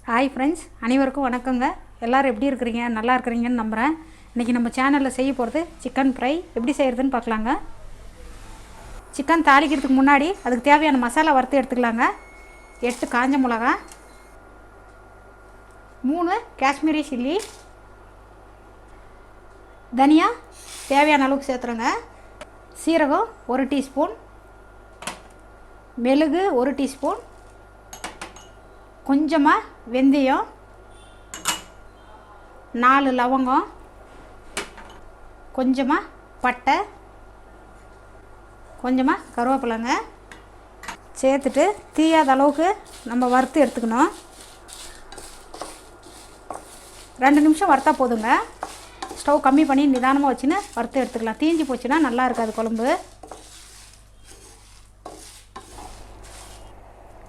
Hi friends, அனைவருக்கும் வணக்கங்க. எல்லோரும் எப்படி இருக்கிறீங்க? நல்லா இருக்கிறீங்கன்னு நம்புகிறேன். இன்றைக்கி நம்ம சேனலில் செய்ய போகிறது சிக்கன் ஃப்ரை. எப்படி செய்கிறதுன்னு பார்க்கலாங்க. சிக்கன் தாளிக்கிறதுக்கு முன்னாடி அதுக்கு தேவையான மசாலா வறுத்து எடுத்துக்கலாங்க. 8 காஞ்ச மிளகா, 3 காஷ்மீரி சில்லி, தனியா தேவையான அளவுக்கு சேர்த்துறேங்க. சீரகம் 1 டீஸ்பூன், மிளகு 1 டீஸ்பூன், கொஞ்சமாக வெந்தயம், 4 லவங்கம், கொஞ்சமாக பட்டை, கொஞ்சமாக கருவேப்பிலைங்க சேர்த்துட்டு தீயாத அளவுக்கு நம்ம வறுத்து எடுத்துக்கணும். 2 நிமிஷம் வறுத்தா போதுங்க. ஸ்டவ் கம்மி பண்ணி நிதானமாக வச்சுன்னு வறுத்து எடுத்துக்கலாம். தீஞ்சு போச்சுன்னா நல்லா இருக்காது குழம்பு.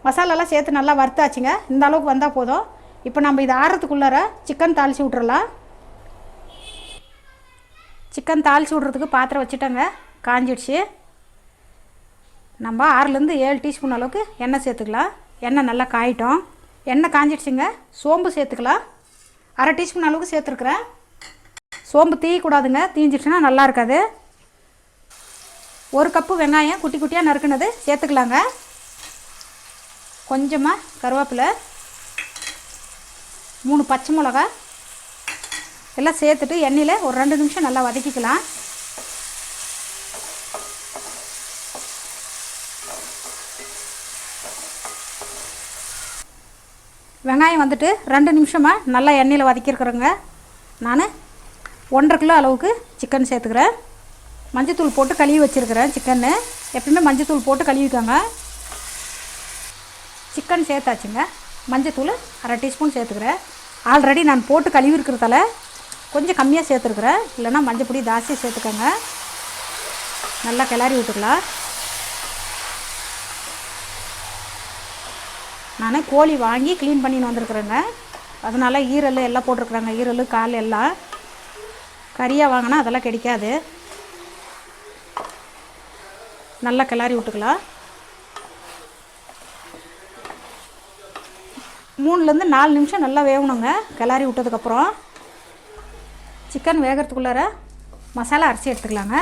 மசாலாலாம் சேர்த்து நல்லா வறுத்தாச்சுங்க. இந்த அளவுக்கு வந்தால் போதும். இப்போ நம்ம இதை ஆறுறதுக்குள்ளார சிக்கன் தாளித்து விட்றலாம். சிக்கன் தாளித்து விட்றதுக்கு பாத்திரம் வச்சுட்டோங்க. காஞ்சிடுச்சு. நம்ம 6-7 டீஸ்பூன் அளவுக்கு எண்ணெய் சேர்த்துக்கலாம். எண்ணெய் நல்லா காயிட்டோம். எண்ணெய் காஞ்சிடுச்சுங்க. சோம்பு சேர்த்துக்கலாம். 1/2 டீஸ்பூன் அளவுக்கு சேர்த்துருக்குறேன். சோம்பு தீயக்கூடாதுங்க. தீஞ்சிடுச்சுன்னா நல்லா இருக்காது. 1 கப்பு வெங்காயம் குட்டி குட்டியாக நறுக்குனது சேர்த்துக்கலாங்க. கொஞ்சமாக கருவேப்பிலை, 3 பச்சை மிளகா எல்லாம் சேர்த்துட்டு எண்ணெயில் ஒரு 2 நிமிஷம் நல்லா வதக்கிக்கலாம். வெங்காயம் வந்துட்டு 2 நிமிஷமாக நல்லா எண்ணெயில் வதக்கியிருக்கிறேங்க. நான் 1.5 கிலோ அளவுக்கு சிக்கன் சேர்த்துக்கிறேன். மஞ்சத்தூள் போட்டு கழுவி வச்சுருக்கிறேன். சிக்கன்னு எப்பயுமே மஞ்சத்தூள் போட்டு கழுவிக்கோங்க. சிக்கன் சேர்த்தாச்சுங்க. மஞ்சத்தூள் 1/2 டீஸ்பூன் சேர்த்துக்கிறேன். ஆல்ரெடி நான் போட்டு கழுவி இருக்கிறதால கொஞ்சம் கம்மியாக சேர்த்துருக்குறேன். இல்லைன்னா மஞ்சள் பொடி ஜாஸ்தியாக சேர்த்துக்கோங்க. நல்லா கிளறி விட்டுக்கலாம். நான் கோழி வாங்கி க்ளீன் பண்ணின்னு வந்திருக்குறேங்க. அதனால் ஈரல் எல்லாம் போட்டிருக்குறாங்க. ஈரல் கால் எல்லாம் கறியாக வாங்கினா அதெல்லாம் கிடைக்காது. நல்லா கிளறி விட்டுக்கலாம். 3-4 நிமிஷம் நல்லா வேகணுங்க. கிளறி விட்டதுக்கப்புறம் சிக்கன் வேகிறதுக்குள்ளார மசாலா அரைச்சி எடுத்துக்கலாங்க.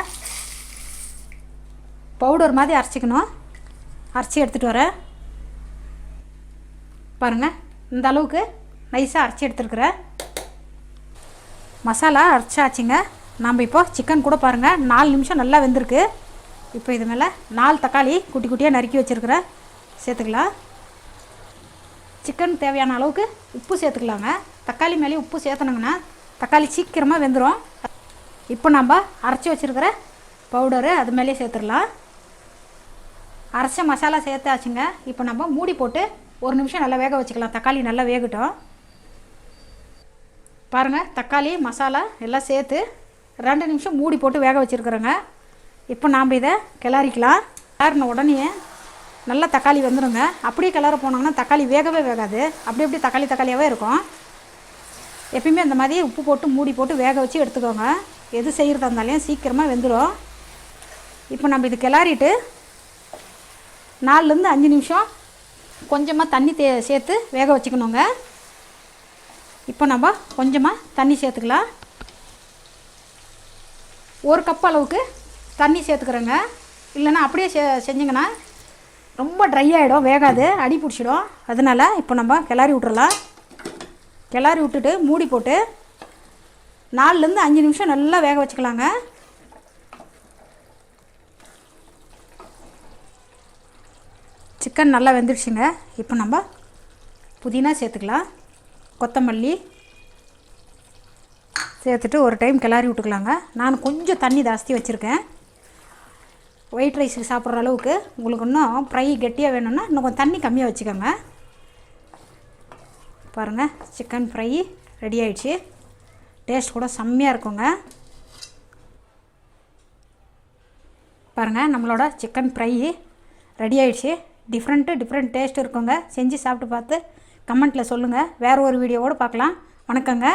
பவுடர் மாதிரி அரைச்சிக்கணும். அரைச்சி எடுத்துகிட்டு வரேன் பாருங்கள். இந்த அளவுக்கு நைஸாக அரைச்சி எடுத்துருக்குறேன். மசாலா அரைச்சாச்சுங்க. நம்ம இப்போ சிக்கன் கூட பாருங்கள் 4 நிமிஷம் நல்லா வெந்திருக்கு. இப்போ இது மேலே 4 தக்காளி குட்டி குட்டியாக நறுக்கி வச்சுருக்கிறேன். சேர்த்துக்கலாம். சிக்கன் தேவையான அளவுக்கு உப்பு சேர்த்துக்கலாங்க. தக்காளி மேலே உப்பு சேர்த்தணுங்கன்னா தக்காளி சீக்கிரமாக வெந்துடும். இப்போ நம்ம அரைச்சி வச்சுருக்கிற பவுடரு அது மேலே சேர்த்துடலாம். அரைச்ச மசாலா சேர்த்தாச்சுங்க. இப்போ நம்ம மூடி போட்டு 1 நிமிஷம் நல்லா வேக வச்சுக்கலாம். தக்காளி நல்லா வேகட்டும். பாருங்கள், தக்காளி மசாலா எல்லாம் சேர்த்து 2 நிமிஷம் மூடி போட்டு வேக வச்சுருக்குறோங்க. இப்போ நாம் இதை கிளறிக்கலாம். கிளறின உடனே நல்லா தக்காளி வந்துடுங்க. அப்படியே கிளற போனாங்கன்னா தக்காளி வேகவே வேகாது. அப்படி தக்காளியாகவே இருக்கும். எப்பயுமே அந்த மாதிரி உப்பு போட்டு மூடி போட்டு வேக வச்சு எடுத்துக்கோங்க. எது செய்கிறதா இருந்தாலும் சீக்கிரமாக வெந்துடும். இப்போ நம்ம இது கிளறிட்டு 4-5 நிமிஷம் கொஞ்சமாக தண்ணி சேர்த்து வேக வச்சுக்கணுங்க. இப்போ நம்ம கொஞ்சமாக தண்ணி சேர்த்துக்கலாம். 1 கப் அளவுக்கு தண்ணி சேர்த்துக்கிறேங்க. இல்லைன்னா அப்படியே செஞ்சிங்கன்னா ரொம்ப ட்ரை ஆகிடும், வேகாது, அடி பிடிச்சிடும். அதனால் இப்போ நம்ம கிளறி விட்டுறலாம். கிளறி விட்டுட்டு மூடி போட்டு 4-5 நிமிஷம் நல்லா வேக வச்சுக்கலாங்க. சிக்கன் நல்லா வெந்துடுச்சுங்க. இப்போ நம்ம புதினா சேர்த்துக்கலாம். கொத்தமல்லி சேர்த்துட்டு ஒரு டைம் கிளறி விட்டுக்கலாங்க. நான் கொஞ்சம் தண்ணி ஜாஸ்தி வச்சுருக்கேன். ஒயிட் ரைஸுக்கு சாப்பிட்ற அளவுக்கு. உங்களுக்கு இன்னும் ஃப்ரை கெட்டியாக வேணும்னா இன்னும் கொஞ்சம் தண்ணி கம்மியாக வச்சுக்கோங்க. பாருங்கள், சிக்கன் ஃப்ரை ரெடி ஆகிடுச்சு. டேஸ்ட் கூட செம்மையாக இருக்குங்க. பாருங்கள், நம்மளோட சிக்கன் ஃப்ரை ரெடி ஆகிடுச்சு. டிஃப்ரெண்ட் டேஸ்ட் இருக்குங்க. செஞ்சு சாப்பிட்டு பார்த்து கமெண்ட்டில் சொல்லுங்கள். வேறு ஒரு வீடியோவோடு பார்க்கலாம். வணக்கங்க.